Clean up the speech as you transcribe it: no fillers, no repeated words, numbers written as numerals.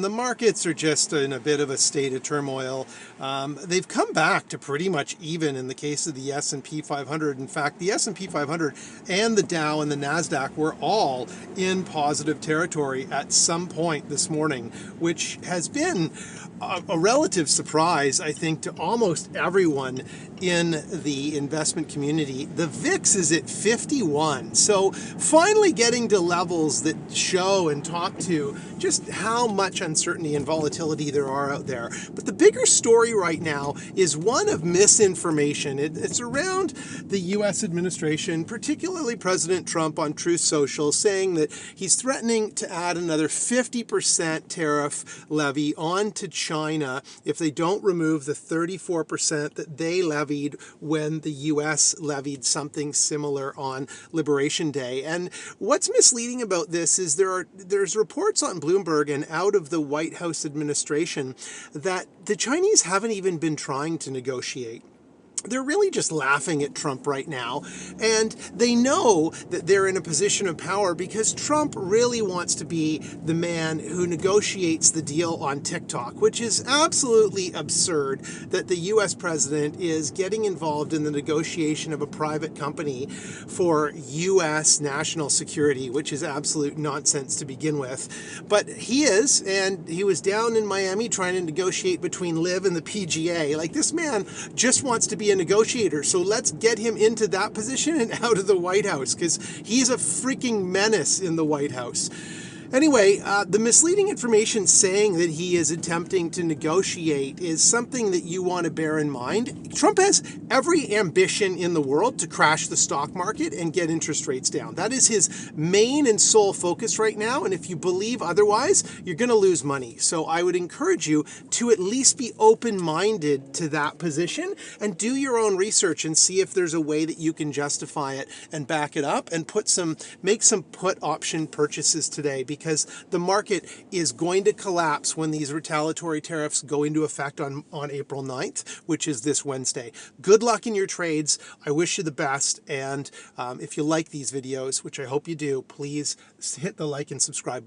The markets are just in a bit of a state of turmoil. They've come back to pretty much even in the case of the S&P 500. In fact, the S&P 500 and the Dow and the NASDAQ were all in positive territory at some point this morning, which has been a relative surprise, I think, to almost everyone in the investment community. The VIX is at 51. So finally getting to levels that show and talk to just how much uncertainty and volatility there are out there. But the bigger story right now is one of misinformation. It's around the US administration, particularly President Trump on Truth Social, saying that he's threatening to add another 50% tariff levy onto China if they don't remove the 34% that they levied when the US levied something similar on Liberation Day. And what's misleading about this is there's reports on Bloomberg and out of the White House administration that the Chinese haven't even been trying to negotiate. They're really just laughing at Trump right now, and they know that they're in a position of power because Trump really wants to be the man who negotiates the deal on TikTok, which is absolutely absurd that the US president is getting involved in the negotiation of a private company for US national security, which is absolute nonsense to begin with. But he is, and he was down in Miami trying to negotiate between LIV and the PGA. Like, this man just wants to be a negotiator, so let's get him into that position and out of the White House, because he's a freaking menace in the White House. Anyway, the misleading information saying that he is attempting to negotiate is something that you want to bear in mind. Trump has every ambition in the world to crash the stock market and get interest rates down. That is his main and sole focus right now, and if you believe otherwise, you're going to lose money. So I would encourage you to at least be open-minded to that position and do your own research and see if there's a way that you can justify it and back it up and make some put option purchases today, because the market is going to collapse when these retaliatory tariffs go into effect on April 9th, which is this Wednesday. Good luck in your trades. I wish you the best. And if you like these videos, which I hope you do, please hit the like and subscribe.